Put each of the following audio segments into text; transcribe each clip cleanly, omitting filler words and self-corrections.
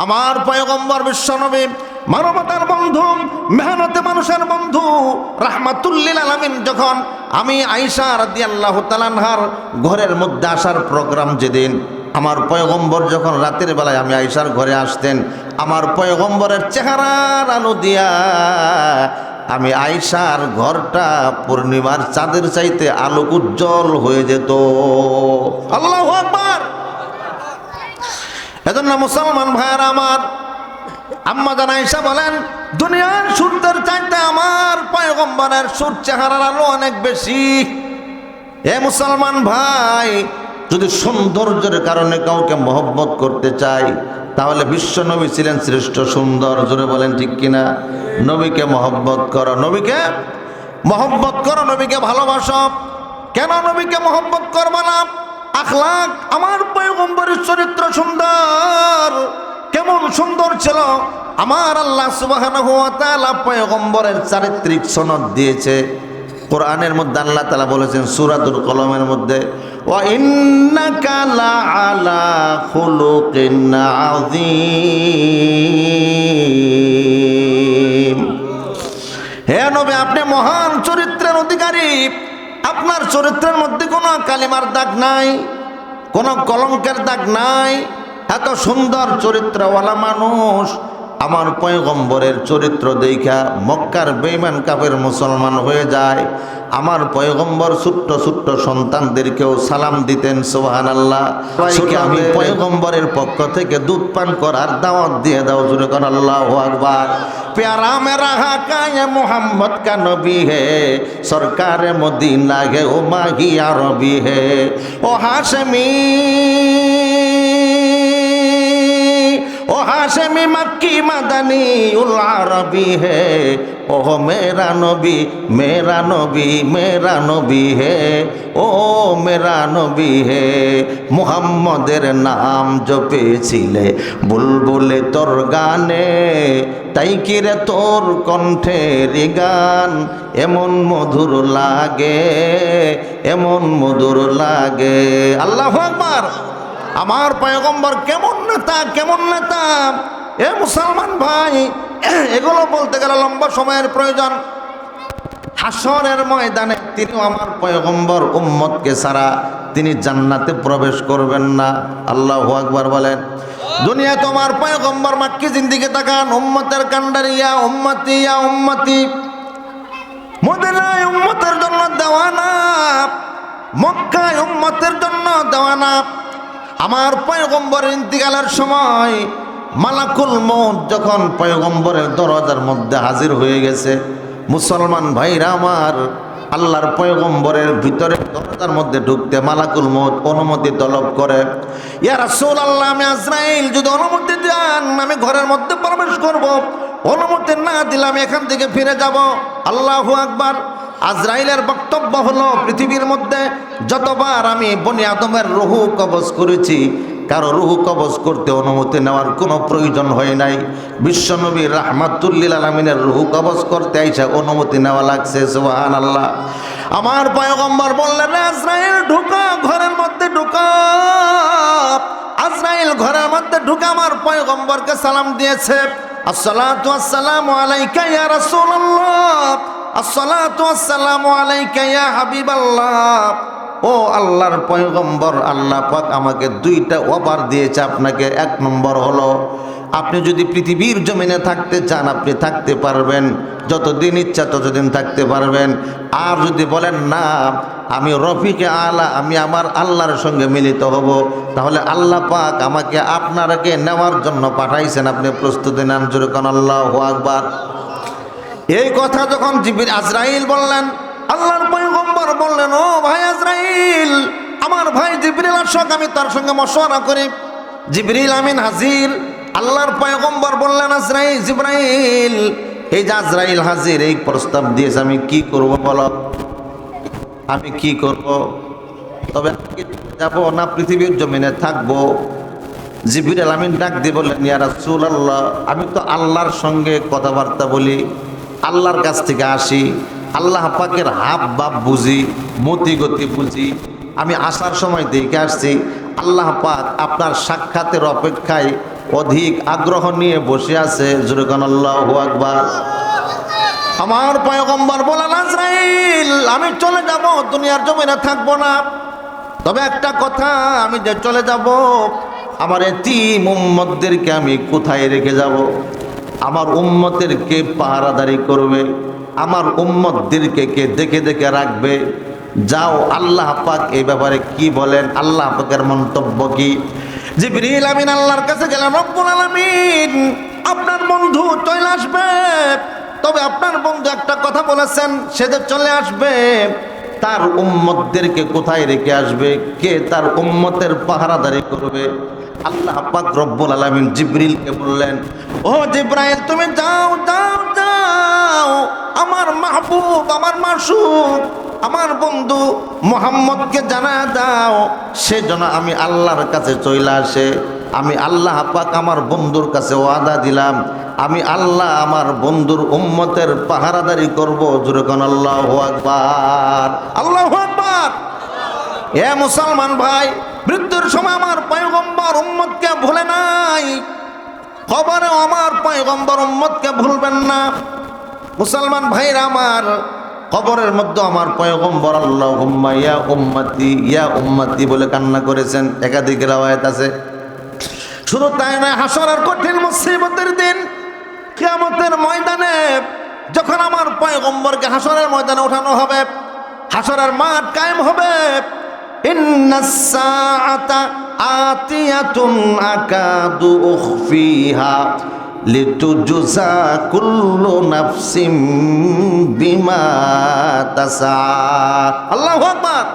আমার পয়গম্বর বিশ্বনবী মানবতার বন্ধু, মেহনতে মানুষের বন্ধু, রাহমাতুল্লিল আলামিন যখন আমি আয়েশা রাদিয়াল্লাহু তাআলা আনহার ঘরের মধ্যে আসার প্রোগ্রাম যেদিন, আমার পয়গম্বর যখন রাতের বেলায় আমি আয়েশার ঘরে আসতেন, আমার পয়গম্বরের চেহারার আলো দিয়া আমি আয়েশার ঘরটা পূর্ণিমার চাঁদের চাইতে আলোক উজ্জ্বল হয়ে যেত। আল্লাহু আকবার। এজন্য মুসলমান ভাইয়েরা আমার, আম্মা জান আয়েশা বলেন, দুনিয়ার সূর্যের চাইতে আমার পয়গম্বরের সূর্য চেহারার আলো অনেক বেশি। এ মুসলমান ভাই, যদি সৌন্দর্যের কারণে কাউকে মহব্বত করতে চাই, তাহলে বিশ্ব নবী ছিলেন শ্রেষ্ঠ সুন্দর। জোরে বলেন ঠিক কিনা? নবীকে মহব্বত করো, নবীকে মহব্বত করো, নবীকে ভালোবাসো। কেন নবীকে মহব্বত করবা না? আখলাক, আমার পয়গম্বরের চরিত্র সুন্দর। কেমন সুন্দর ছিল! আমার আল্লাহ সুবহানাহু ওয়া তাআলা পয়গম্বরের চারিত্রিক সনদ দিয়েছে। কোরআনের মধ্যে আল্লাহ তাআলা বলেছেন সূরাতুল কলমের মধ্যে, ওয়া ইন্নাকা লাআলা খুলুকিন আযীম। হে নবী, আপনি মহান চরিত্রের অধিকারী। আপনার চরিত্রের মধ্যে কোনো কালিমার দাগ নাই, কোনো কলঙ্কের দাগ নাই। এত সুন্দর চরিত্রওয়ালা মানুষ। আমার পয়গম্বরের চরিত্র দেখা মক্কার বেঈমান কাফের মুসলমান হয়ে যায়। আমার পয়গম্বর ছোট্ট ছোট্ট সন্তানদেরকেও সালাম দিতেন। সুবহানাল্লাহ। সবাইকে আমি পয়গম্বরের পক্ষ থেকে দুধ পান করার দাওয়াত দিয়ে দাও। জোরে কোন আল্লাহু আকবার। प्यारा मेरा हाका ये मोहम्मद का नबी है, सरकार मदीना है ओ माही अरबी है, ओ हाशमी मक्की मदनी उल अरबी है, ओह मेरा नबी मेरा नबी मेरा नबी है, ओ मेरा नबी है। मुहम्मदेर नाम जपेছিলে बुलबुले তোর গানে, তাই কি রে তোর কণ্ঠের গান এমন মধুর লাগে, এমন মধুর লাগে। আল্লাহু আকবার। আমার পয়গম্বর কেমন নেতা, কেমন নেতা! এ মুসলমান ভাই, এগুলো বলতে গেলে লম্বা সময়ের প্রয়োজন। হাসরের ময়দানে তিনিও আমার পয়গম্বর উম্মতকে ছাড়া তিনি জান্নাতে প্রবেশ করবেন না। আল্লাহু আকবার বলেন। দুনিয়া তোমার পয়গম্বর মাক্কি জিন্দিগি তাকান, উম্মতের কান্ডারিয়া উম্মতি ইয়া উম্মতি। মদিনায় উম্মতের জন্য দেওয়ানা, মক্কায় উম্মতের জন্য দেওয়ানা। আমার পয়গম্বরের ইন্তিকালের সময় মালাকুল মউত যখন পয়গম্বরের দরজার মধ্যে হাজির হয়ে গেছে, মুসলমান ভাইরা আমার, আল্লাহর পয়গম্বরের ভিতরে দরজার মধ্যে ঢুকতে মালাকুল মউত অনুমতি তলব করে। ইয়া রাসূলুল্লাহ, আমি আজরাইল, যদি অনুমতি দেন আমি ঘরের মধ্যে প্রবেশ করব, অনুমতি না দিলে আমি এখান থেকে ফিরে যাব। আল্লাহু আকবার। আজরাইলের বক্তব্য হলো, পৃথিবীর মধ্যে যতবার আমি বনি আদমের রুহু কবজ করেছি, কারো রুহু কবজ করতে অনুমতি নেওয়ার কোনো প্রয়োজন হয় নাই। বিশ্বনবী রাহমাতুল্লিল আলামিনের রুহু কবজ করতে আইসা অনুমতি নেওয়া লাগছে। সুবহানাল্লাহ। আমার পয়গম্বর বললেন, আজরাইল ঢুকা, ঘরের মধ্যে ঢুকা। আজরাইল ঘরের মধ্যে ঢুকা আমার পয়গম্বরকে সালাম দিয়েছে, আসসালাতু আসসালামু আলাইকা ইয়া রাসূলুল্লাহ, আসসালাতু আসসালামু আলাইকা ইয়া হাবিবাল্লাহ। ও আল্লাহর পয়গম্বর, আল্লাহ পাক আমাকে দুইটা অফার দিয়েছে আপনাকে। এক নম্বর হলো, আপনি যদি পৃথিবীর জমিনে থাকতে চান আপনি থাকতে পারবেন, যতদিন ইচ্ছা ততদিন থাকতে পারবেন। আর যদি বলেন না আমি রফিকে আলা, আমি আমার আল্লাহর সঙ্গে মিলিত হব, তাহলে আল্লাহ পাক আমাকে আপনাকে নেওয়ার জন্য পাঠাইছেন, আপনি প্রস্তুতি নেন। জোরে কোন আল্লাহু আকবার। এই কথা যখন আজরাইল বললেন, আল্লাহর পয়গম্বর বললেন, ও ভাই আজরাইল, আমার ভাই জিবরিল আসুক, আমি তার সঙ্গে মশওয়ারা করি। জিবরিল আমিন হাজির। আল্লাহর পয়গম্বর বললেন, আজরাইল, জিবরাইল, এই যে আজরাইল হাজির, এই প্রস্তাব দিয়েছে, আমি কি করব বলো, আমি কি করব? তবে যাব না পৃথিবীর জমিনে থাকবো? জিবরিল আমিন ডাক দিয়ে বললেন, ইয়া রাসূলুল্লাহ, আমি তো আল্লাহর সঙ্গে কথাবার্তা বলি, আল্লাহর কাছ থেকে আসি, আল্লাহ পাকের হাব ভাব বুঝি, মতি গতি বুঝি। আমি আসার সময় দেখে আসছি, আল্লাহ পাক আপনার সাক্ষাতের অপেক্ষায় অধিক আগ্রহ নিয়ে বসে আছে। জোরে কোন আল্লাহু আকবার। আমার পয়গম্বর বলেন, আজরাইল আমি চলে যাব, দুনিয়ার জমিনে থাকবো না। তবে একটা কথা, আমি যে চলে যাব আমার এতিম উম্মতদেরকে আমি কোথায় রেখে যাব? আমার উম্মতেরকে পাহারাদারি করবে, আমার উম্মতদেরকে কে দেখে দেখে রাখবে? যাও, আল্লাহ পাক এই ব্যাপারে কি বলেন, আল্লাহ পাকের মন্তব্য কি? জিবরিল আমিন আল্লাহর কাছে গেলেন, রব্বুল আলামিন আপনার বন্ধু চলে আসবে, তবে আপনার বন্ধু একটা কথা বলেছেন, সে যে চলে আসবে তার উম্মতদেরকে কোথায় রেখে আসবে? কে তার উম্মতের পাহারাদারি করবে? আল্লাহ পাক রব্বুল আলামিন জিবরিলকে বললেন, ও জিবরাইল তুমি যাও যাও যাও, আমার মাহবুব, আমার মাসুক, আমার বন্ধু মুহাম্মদকে জানা দাও, সে যেন আমি আল্লাহর কাছে চলে আসে। আমি আল্লাহ পাক আমার বন্ধুর কাছে ওয়াদা দিলাম, আমি আল্লাহ আমার বন্ধুর উম্মতের পাহারাদারি করব। জোরে কোন আল্লাহু আকবার, আল্লাহু আকবার। এ মুসলমান ভাই, মৃত্যুর সময় আমার পয়গম্বর উম্মতকে ভুলে নাই, কবরে আমার পয়গম্বর উম্মতকে ভুলবেন না। মুসলমান ভাইরা আমার, কবরের মধ্যে আমার পয়গম্বর আল্লাহুম্মা ইয়া উম্মতি বলে কান্না করেছেন, একাধিক riwayat আছে। শুধু তাই নয়, হাসরের কঠিন মুসিবতের দিন, কিয়ামতের ময়দানে যখন আমার পয়গম্বরকে হাসরের ময়দানে ওঠানো হবে, হাসরের মাঠ কায়েম হবে, ইন্নাস সাআতা আতিয়াতুন আকাদু উখফিহা লিতুজজা কুল্লু নাফসিম বিমা তাসা। আল্লাহু আকবার।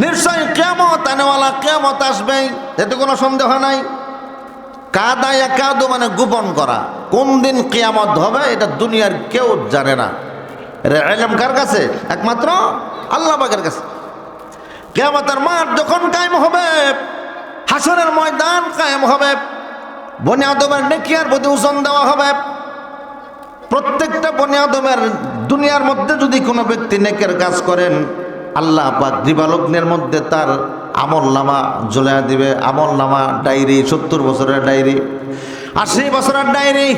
নিশ্চয় কিয়ামত আনেওয়ালা, কিয়ামত আসবে, এতে কোনো সন্দেহ নাই। কাদা ইয়াকাদু মানে গোপন করা। কোন দিন কিয়ামত হবে এটা দুনিয়ার কেউ জানে না। এর ইলম কার কাছে? একমাত্র আল্লাহ পাকের কাছে। কিয়ামতের মাঠ যখন কায়েম হবে, হাসরের ময়দান কায়েম হবে, বনি আদমের নেকি আর প্রতি ওজন দেওয়া হবে। প্রত্যেকটা বনি আদমের, দুনিয়ার মধ্যে যদি কোনো ব্যক্তি নেকের কাজ করেন, আল্লাহ পাক দিবালগ্নের মধ্যে তার আমল নামা ঝুলাইয়া দিবে। আমল নামা ডায়েরি, 70 বছরের ডায়েরি, 80 বছরের ডায়েরি,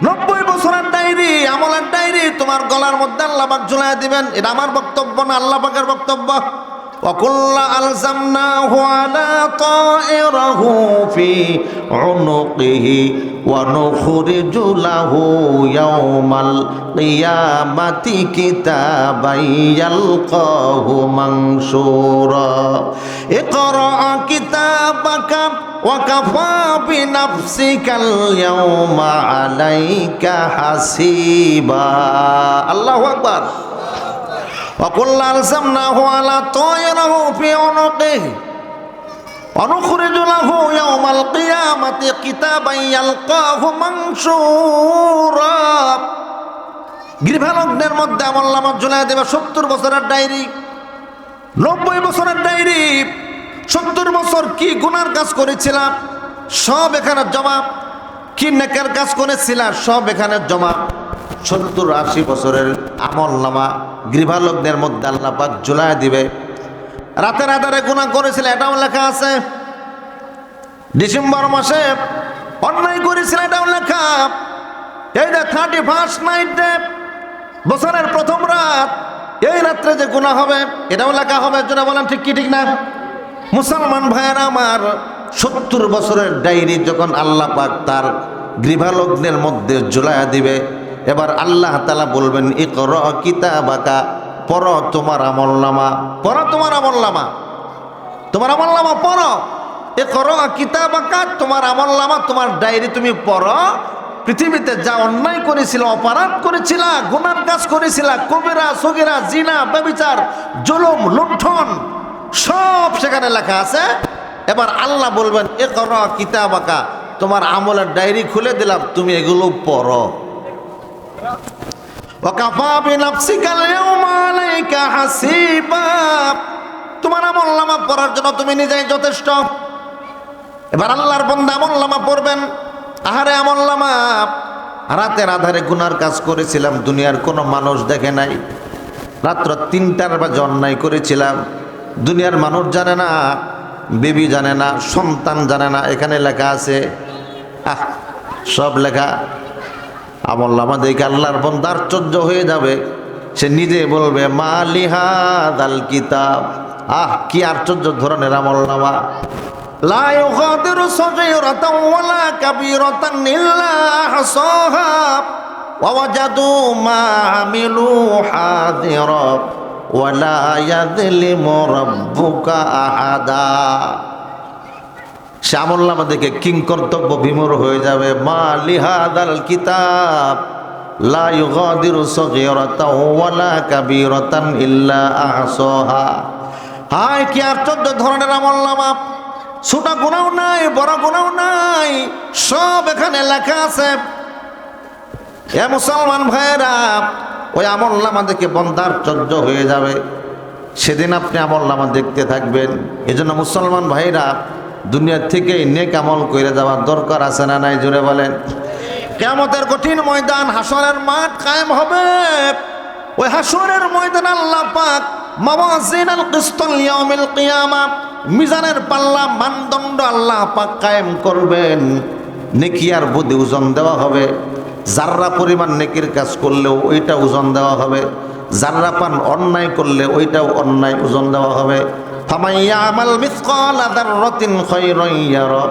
90 বছরের ডায়েরি, আমলের ডায়েরি তোমার গলার মধ্যে আল্লাহ পাক ঝুলাইয়া দিবেন। এটা আমার বক্তব্য না, আল্লাহ পাকের বক্তব্য। وَكُلَّ أَلْزَمْنَاهُ عَلَى طَائِرِهِ فِي عُنُقِهِ وَنُخْرِجُ لَهُ يَوْمَ الْقِيَامَةِ كِتَابًا يَلْقَاهُ مَنشُورًا اقْرَأْ كِتَابَكَ وَكَفَى بِنَفْسِكَ الْيَوْمَ عَلَيْكَ حَسِيبًا। الله أكبر। وَكُلَّ أَلْزَمْنَاهُ عَلَى طَائِرِهِ فِي عُنُقِهِ وَنُخْرِجُ لَهُ يَوْمَ الْقِيَامَةِ كِتَابًا يَلْقَاهُ مَنشُورًا। গৃহালগ্নের মধ্যে আমলনামা ঝুলাইয়া দেবে 70 বছরের ডায়েরি, 90 বছরের ডায়েরি। 70 বছর কি গুনার কাজ করেছিলাম সব এখানে জমা, কি নেকের কাজ করেছিলাম সব এখানে জমা। 70-80 বছরের আমলনামা গৃহালগ্নের মধ্যে আল্লাহ পাক ঝুলাইয়া দিবে। রাতের আধারে গুনাহ করেছিল এটাও লেখা আছে। ডিসেম্বর মাসে অন্যায় করেছিল এটাও লেখা। এই যে 31st নাইটে, বছরের প্রথম রাত, এই রাত্রে যে গুনাহ হবে এটাও লেখা হবে। যারা বলেন ঠিক কি ঠিক না? মুসলমান ভাইয়েরা আমার, 70 বছরের ডায়েরি যখন আল্লাহ পাক তার গৃহালগ্নের মধ্যে ঝুলাইয়া দিবে, এবার আল্লাহ তাআলা বলবেন, ইকরা কিতাবাকা, পড়ো তোমার আমলনামা, পড়ো তোমার আমলনামা, তোমার আমলনামা পড়ো। ইকরা কিতাবাকা, তোমার আমলনামা, তোমার ডায়েরি তুমি পড়ো। পৃথিবীতে যা অন্যায় করেছিল, অপরাধ করেছিল, গুনার কাজ করেছিল, কবিরা সগীরা, জিনা, ব্যভিচার, জুলুম, লুণ্ঠন, সব সেখানে লেখা আছে। এবার আল্লাহ বলবেন, ইকরা কিতাবাকা, তোমার আমলের ডায়েরি খুলে দিলাম, তুমি এগুলো পড়ো। ওয়াকাফা বিনাফসিকা আল-ইয়াওমা আলাইকা হাসিবা, তোমার আমলনামা পড়ার জন্য তুমি নিজেই যথেষ্ট। এবার আল্লাহর বান্দা আমলনামা পড়বেন। আহারে আমলনামা, রাতের আধারে গুনার কাজ করেছিলাম, দুনিয়ার কোনো মানুষ দেখে নাই। রাত্র 3টার বাজে অন্যায় করেছিলাম, দুনিয়ার মানুষ জানে না, বিবি জানে না, সন্তান জানে না। এখানে লেখা আছে সব লেখা আমলনামা দেখে আল্লাহর বান্দা আশ্চর্য হয়ে যাবে। সে নিজে বলবে মালিহাদাল কিতাব, কি আশ্চর্য ধরনের আমলনামা। লা ইউগাদিরু সগীরাতান ওয়ালা কাবীরাতান ইল্লা আহসাহা ওয়া ওয়াজাদু মা আমিলু হাযিরা ওয়ালা ইয়াযলিমু রাব্বুকা আহাদা। সে আমলনামা দেখে কিংকর্তব্য বিমূঢ় হয়ে যাবে। মা লিহাদাল কিতাব লা ইউগাদিরু সগীরাতান ওয়ালা কাবীরাতান ইল্লা আহসাহা। হায় কি আশ্চর্য ধরনের আমলনামা, ছোট গুনাহ নাই, বড় গুনাহ নাই, সব এখানে লেখা আছে। এ মুসলমান ভাইয়েরা, ওই আমলনামা দেখে বান্দা আশ্চর্য হয়ে যাবে। সেদিন আপনি আমলনামা দেখতে থাকবেন। এজন্য মুসলমান ভাইরা, দুনিয়া থেকে নেক আমল করে যাওয়ার দরকার আছে না নাই? জোরে বলেন। কিয়ামতের কঠিন ময়দান, হাসরের মাঠ কায়েম হবে। ওই হাসরের ময়দান আল্লাহ পাক মাওয়াজিনুল কিসতাল ইয়াউমিল কিয়ামা, মিজানের পাল্লা মানদণ্ড আল্লাহ পাক কায়েম করবেন। নেকি আর বদি ওজন দেওয়া হবে। যাররা পরিমাণ নেকির কাজ করলেও ওইটা ওজন দেওয়া হবে, যাররা পান অন্যায় করলে ওইটাও অন্যায় ওজন দেওয়া হবে। ফামান ইয়ামাল মিসকালা যাররাতিন খায়রান ইয়ারা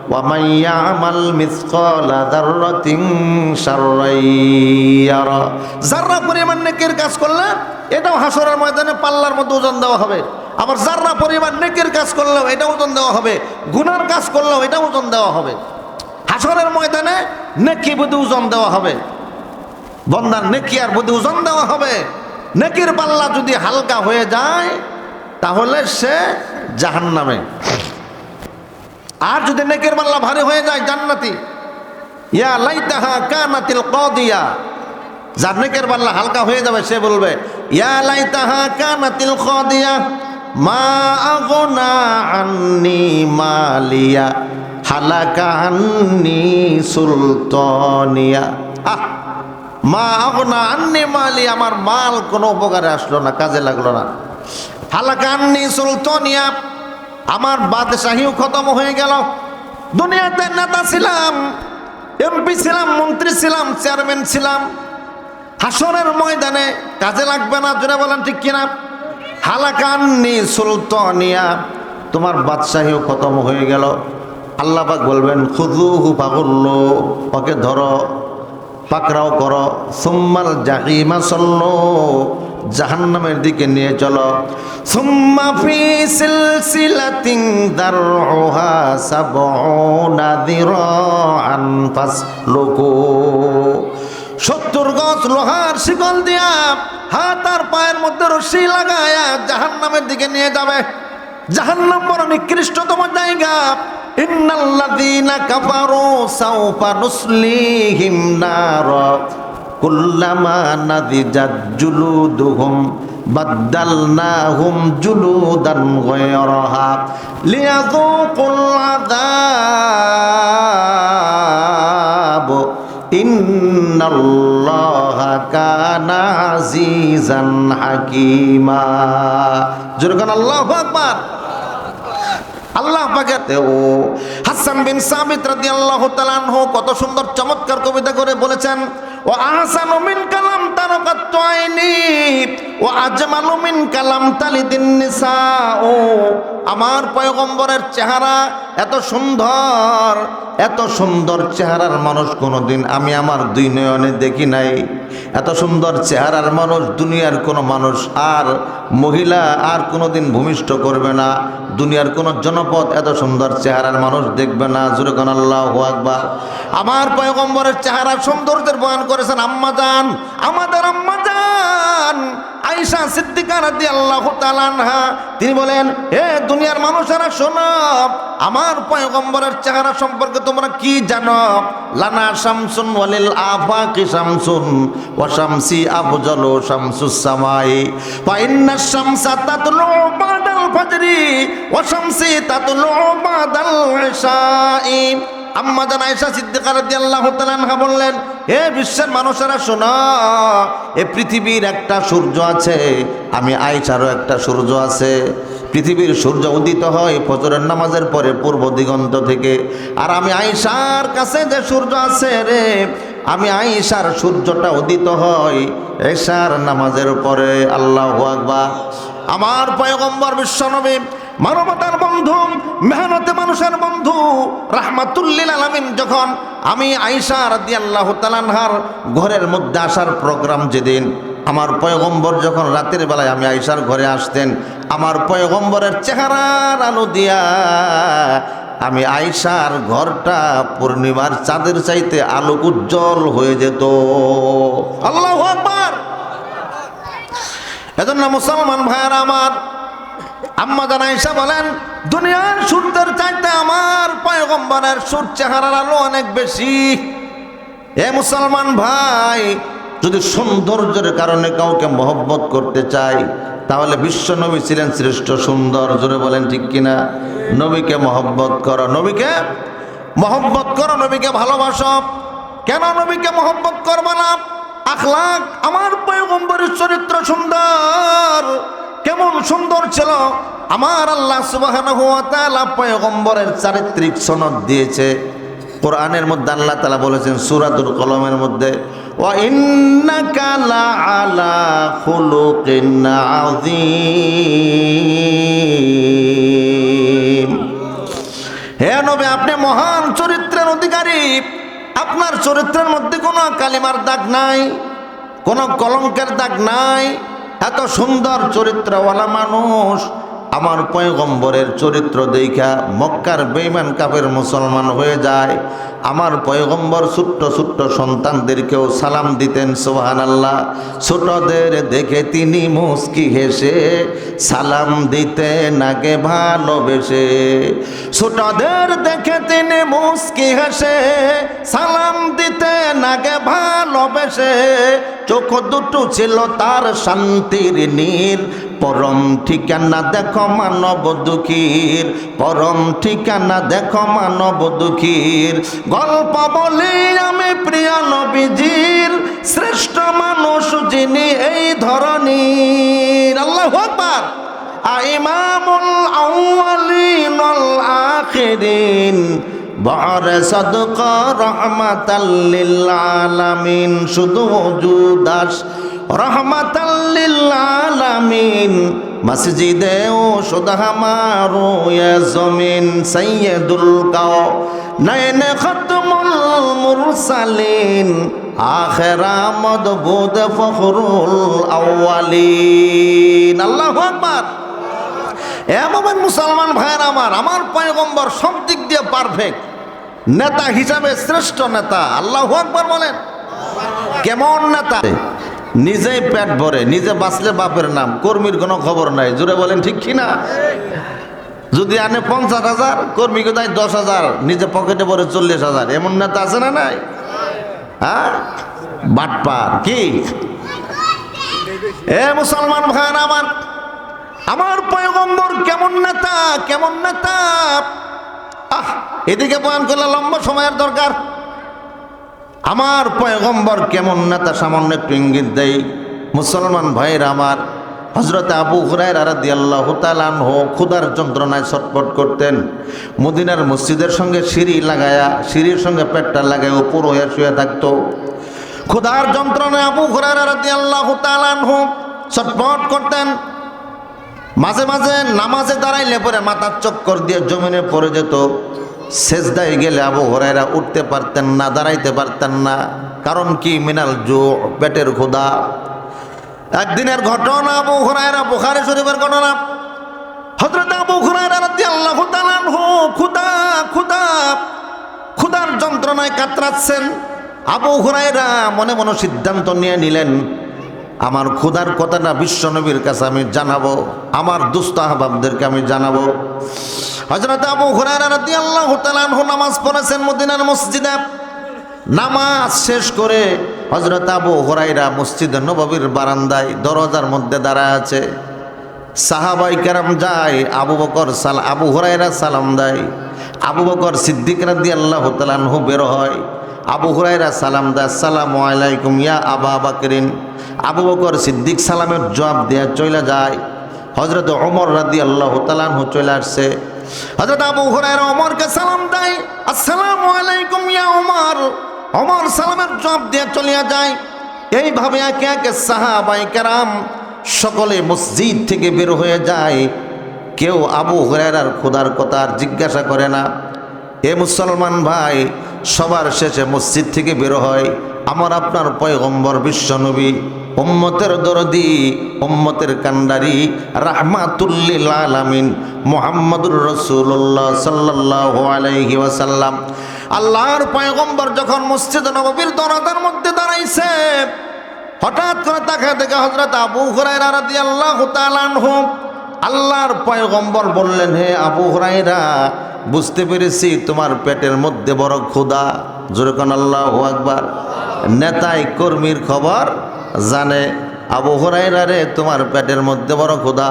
ওয়া মান ইয়ামাল মিসকালা যাররাতিন শাররান ইয়ারা। যাররা পরিমাণ নেকির কাজ করলে এটাও হাসরের ময়দানে পাল্লার মধ্যে ওজন দেওয়া হবে। আবার যাররা পরিমাণ নেকির কাজ করলেও এটা ওজন দেওয়া হবে, গুনার কাজ করলেও এটা ওজন দেওয়া হবে। হাসরের ময়দানে নেকি বদি ওজন দেওয়া হবে, বান্দার নেকি আর বদি ওজন দেওয়া হবে। নেকির পাল্লা যদি হালকা হয়ে যায় তাহলে সে জাহান্নামে, আর যদি নেকির পাল্লা ভারী হয়ে যায় জান্নাতি। ইয়া লাইতাহা কানাতিল কাদিয়া। যার নেকির পাল্লা হালকা হয়ে যাবে সে বলবে ইয়া লাইতাহা কানাতিল কাদিয়া মা আগনা আন্নি মালিয়া হালাকা আন্নি সুলতানিয়া। মা আগনা আন্নি মালি, আমার মাল কোনো উপকারে আসলো না, কাজে লাগলো না। হালাকা আন্নি সুলতানিয়া, আমার বাদশাহীও খতম হয়ে গেল। দুনিয়াতে নেতা ছিলাম, এমপি ছিলাম, মন্ত্রী ছিলাম, চেয়ারম্যান ছিলাম, হাসরের ময়দানে কাজে লাগবে না। জোরে বলেন ঠিক কিনা? হালাকা আন্নি সুলতানিয়া, তোমার বাদশাহীও খতম হয়ে গেল। আল্লাহ পাক বলবেন খুযুহু ফাগুল্লু, ওকে ধরো, পাকড়াও করো। সুম্মাল জাহিমা সাল্লু, জাহান্নামের দিকে নিয়ে চলো। সুম্মা ফি সিলসিলাতিন দারউহা সাবউনা যিরাআন ফাসলুকু। 70 গজ লোহার শিকল দিয়া হাত আর পায়ের মধ্যে রশি লাগায়া জাহান্নামের দিকে নিয়ে যাবে। জাহান্নাম বড় নিকৃষ্টতম জায়গা। ইন্নাল্লাযীনা কাফারু সাওফা নুসলিহিম নারা কুল্লামা নাদিজাত জুলুদুহুম বাদদালনাহুম জুলুদান গায়রাহা লিয়াযুকুল আযাব ইন্নাল্লাহা কানা আজিজান হাকীমা। জোরগান আল্লাহু আকবার। আল্লাহ পাকের হাসান বিন সাবিত রাদিয়াল্লাহু তাআলা আনহু কত সুন্দর চমৎকার কবিতা করে বলেছেন, ও আহসানু মিন কালাম তারাকাত আইনি ও আজমালু মিন কালাম তালিদিন নিসাও। আমার পয়গম্বরের চেহারা এত সুন্দর, এত সুন্দর চেহারার মানুষ কোনোদিন আমি আমার দুই নয়নে দেখি নাই। এত সুন্দর চেহারার মানুষ দুনিয়ার কোনো মানুষ আর মহিলা আর কোনোদিন ভূমিষ্ঠ করবে না। দুনিয়ার কোনো জনপদ এত সুন্দর চেহারার মানুষ দেখবে না। জোরে কোন আল্লাহু আকবার। আমার পয়গম্বরের চেহারা সৌন্দর্যের বয়ান করেছেন আম্মাজান, আমাদের আম্মাজান আয়েশা সিদ্দিকা রাদিয়াল্লাহু তাআলা আনহা। তিনি বলেন, হে দুনিয়ার মানুষেরা শোনো, আমার পয়গম্বরের চেহারা সম্পর্কে তোমরা কি জানো? লানা শামসুন ওয়ালিল আফাকি শামসুন ওয়া শামসি আফজালু শামসুস সামাই ফা ইন্নাশ শামসা তাতলু বাদাল ফাজরি ওয়া শামসি তাতলু বাদাল ইশাই। আম্মাজান আয়েশা সিদ্দিকা রাদিয়াল্লাহু তাআলা আনহা বললেন, হে বিশ্বের মানুষেরা শোনো, এ পৃথিবীর একটা সূর্য আছে, আমি আয়েশারও একটা সূর্য আছে। পৃথিবীর সূর্য উদিত হয় ফজরের নামাজের পরে পূর্ব দিগন্ত থেকে। আর আমি আয়েশার কাছে যে সূর্য আছে রে, আমি আয়েশার সূর্যটা উদিত হয় এশার নামাজের পরে। আল্লাহু আকবার। আমার পয়গম্বর বিশ্বনবী, মানবতার বন্ধু, মেহনতে মানুষের বন্ধু, রাহমাতুল্লিল আলামিন, যখন আমি আয়েশা রাদিয়াল্লাহু তাআলা আনহার ঘরের মধ্যে আসার প্রোগ্রাম, যেদিন আমার পয়গম্বর যখন রাতের বেলায় আমি আয়েশার ঘরে আসতেন, আমার পয়গম্বরের চেহারার আলো দিয়া আমি আয়েশার ঘরটা পূর্ণিমার চাঁদের চাইতে আলোক উজ্জ্বল হয়ে যেত। আল্লাহু আকবার। এজন্য মুসলমান ভাইয়েরা আমার, আম্মা জান আয়েশা বলেন, দুনিয়ার সূর্যের চাইতে আমার পয়গম্বরের সূর্য চেহারার আলো অনেক বেশি। এ মুসলমান ভাই, যদি সৌন্দর্যের কারণে কাউকে মহব্বত করতে চাই, তাহলে বিশ্ব নবী ছিলেন শ্রেষ্ঠ সুন্দর। জোরে বলেন ঠিক কিনা? নবীকে মহব্বত করো, নবীকে মহব্বত করো, নবীকে ভালোবাসো। কেন নবীকে মহব্বত করবো না? আখলাক, আমার পয়গম্বরের চরিত্র সুন্দর। কেমন সুন্দর ছিল! আমার আল্লাহ সুবহানাহু ওয়া তাআলা পয়গম্বরের চারিত্রিক সনদ দিয়েছে। কোরআনের মধ্যে আল্লাহ তাআলা বলেছেন সূরাতুল কলমের মধ্যে, ওয়া ইন্নাকা লাআলা খুলুকিন আযীম। হে নবী, আপনি মহান চরিত্রের অধিকারী। আপনার চরিত্রের মধ্যে কোনো কালিমার দাগ নাই, কোনো কলঙ্কের দাগ নাই। এত সুন্দর চরিত্রওয়ালা মানুষ। আমার পয়গম্বরের চরিত্র দেখা মক্কার বেঈমান কাফের মুসলমান হয়ে যায়। আমার পয়গম্বর ছোট্ট ছোট্ট সন্তানদেরকেও সালাম দিতেন, সুবহানাল্লাহ। ছোটদের দেখে তিনি মুস্কি হেসে সালাম দিতেন আগে ভালোবেসে। ছোটদের দেখে তিনি মুস্কি হেসে সালাম দিতেন আগে ভালোবেসে। চোখ দুটো ছিল তার শান্তির নীর, পরম ঠিকানা দেখো মানব দুঃখীর, পরম ঠিকানা দেখো মানব দুঃখীর। গল্প বলি আমি প্রিয় নবীজির, শ্রেষ্ঠ মানুষ যিনি এই ধরনীর। আল্লাহু আকবার। ইমামুল আউয়ালিন ওয়াল আখিরিন, বারে সাদকা রহমাতাল লিল আলামিন। শুধু ওজুদাস রহমাতাল লিল আলামিন, মসজিদে ও শুধু হামারো ইয়া জমিন। সাইয়্যিদুল কাওনাইন খাতমুল মুরসালিন, আখিরা মদবুদ ফখরুল আউয়ালিন। আল্লাহু আকবার। এ মোমেন মুসলমান ভাইয়ের আমার, আমার পয়গম্বর সব দিক দিয়ে পারফেক্ট। নেতা হিসাবে শ্রেষ্ঠ নেতা। আল্লাহু আকবার বলেন। কেমন নেতা! নিজেই পেট ভরে, নিজে বাঁচলে বাপের নাম, কর্মীর কোনো খবর নাই। জোরে বলেন ঠিক কিনা? যদি আনে 50,000, কর্মীকে দেয় 10,000, নিজে পকেটে ভরে 40,000। এমন নেতা আছে না নাই? হ্যাঁ, বাটপার কি! এ মুসলমান ভাইয়ের আমার, আমার পয়গম্বর কেমন নেতা, কেমন নেতা! এদিকে বয়ান করলে লম্বা সময়ের দরকার। আমার পয়গম্বর কেমন নেতা সামান্য একটু ইঙ্গিত দেই। মুসলমান ভাইয়ের আমার, হযরত আবু হুরায়রা রাদিয়াল্লাহু তাআলা আনহু ক্ষুধার যন্ত্রণায় ছটফট করতেন। মদিনার মসজিদের সঙ্গে সিঁড়ি লাগায়া, সিঁড়ির সঙ্গে পেটটা লাগায় উপর হয়ে শুয়ে থাকতো। ক্ষুধার যন্ত্রণায় আবু হুরায়রা রাদিয়াল্লাহু তাআলা আনহু ছটফট করতেন। মাঝে মাঝে নামাজে দাঁড়াইলে পরে মাথার চক্কর দিয়ে জমিনে পড়ে যেত। সেজদায় গেলে আবু হুরায়রা উঠতে পারতেন না, দাঁড়াইতে পারতেন না। কারণ কি? মিনাল জু, পেটের ক্ষুধা। একদিনের ঘটনা, আবু হুরায়রা, বুখারী শরীফের ঘটনা। হযরত আবু হুরায়রা রাদিয়াল্লাহু তাআলা আনহু ক্ষুধার যন্ত্রণায় কাতরাচ্ছেন। আবু হুরায়রা মনে মনে সিদ্ধান্ত নিয়ে নিলেন, আমার ক্ষুধার কথাটা বিশ্বনবীর কাছে আমি জানাবো, আমার দুস্থ আহবাবদেরকে আমি জানাবো। হযরত আবু হুরায়রা রাদিয়াল্লাহু তাআলা আনহু নামাজ পড়েছেন মদিনার মসজিদে। নামাজ শেষ করে হযরত আবু হুরায়রা মসজিদে নববীর বারান্দায় দরজার মধ্যে দাঁড়ায় আছে। সাহাবায়ে কেরাম যায়, আবু হুরায়রা সালাম দেয়। আবু বকর সিদ্দিক রাদিয়াল্লাহু তাআলা আনহু বের হয়। আবু হুরায়রা সালাম দেয়, আসসালামু আলাইকুম ইয়া আবা বকরিন। আবু বকর সিদ্দিক সালামের জবাব দিয়ে চলে যায়। হযরত ওমর রাদিয়াল্লাহু তাআলা আনহু চলে আসছে। হযরত আবু হুরায়রা ওমরকে সালাম দেয়, আসসালামু আলাইকুম ইয়া ওমর। ওমর সালামের জবাব দিয়ে চলিয়া যায়। এইভাবে একে একে সাহাবায়ে কেরাম সকলে মসজিদ থেকে বের হয়ে যায়। কেউ আবু হুরায়রার খোদার কথা আর জিজ্ঞাসা করে না। এ মুসলমান ভাই, সবার শেষে মসজিদ থেকে বের হয় আমার আপনার পয়গম্বর বিশ্বনবী, উম্মতের দরদি, উম্মতের কান্ডারি, রাহমাতুল লিল আলামিন মুহাম্মদুর রাসূলুল্লাহ সাল্লাল্লাহু আলাইহি ওয়াসাল্লাম। আল্লাহর পয়গম্বর যখন মসজিদ নববীর দরজার মধ্যে দাঁড়াইছে, হঠাৎ করে তাকে দেখে হযরত আবু হুরায়রা রাদিয়াল্লাহু তাআলা আনহু আল্লাহর পয়গম্বর বললেন, হে আবু হুরায়রা, বুঝতে পেরেছি তোমার পেটের মধ্যে বড় ক্ষুধা। জোরে কোন আল্লাহু আকবার। নেতাই কর্মীর খবর জানে। আবু হুরায়রা রে, তোমার পেটের মধ্যে বড় ক্ষুধা,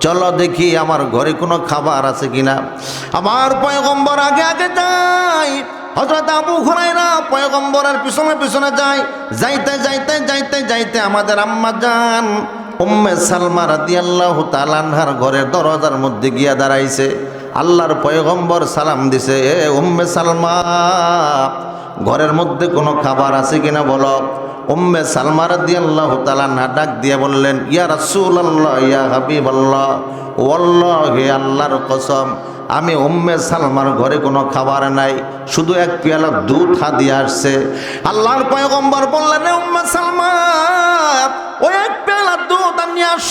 চলো দেখি আমার ঘরে কোনো খাবার আছে কিনা। আমার পয়গম্বর আগে আগে যায়। হযরত আবু হুরায়রা পয়গম্বরের পিছনে পিছনে যায়। যাইতে যাইতে যাইতে যাইতে আমাদের আম্মা জান উম্মে সালমা রাদিয়াল্লাহু তাআলা আনহার ঘরের দরজার মধ্যে গিয়া দাঁড়াইছে। আল্লাহর পয়গম্বর সালাম দিছে, এ উম্মে সালমা, ঘরের মধ্যে কোনো খাবার আছে কিনা বলো। উম্মে সালমা রাদিয়াল্লাহু তাআলা আনহা ডাক দিয়ে বললেন, ইয়া রাসূলুল্লাহ, ইয়া হাবিবাল্লাহ, ওয়াল্লাহি, আল্লাহর কসম, আমি উম্মে সালমার ঘরে কোনো খাবার নাই, শুধু এক পেয়ালা দুধ হাদিয়ে আসছে। আল্লাহর পয়গম্বর বললেন, উম্মে সালমা, ওই এক পেয়ালা দুধ নিয়ে আস।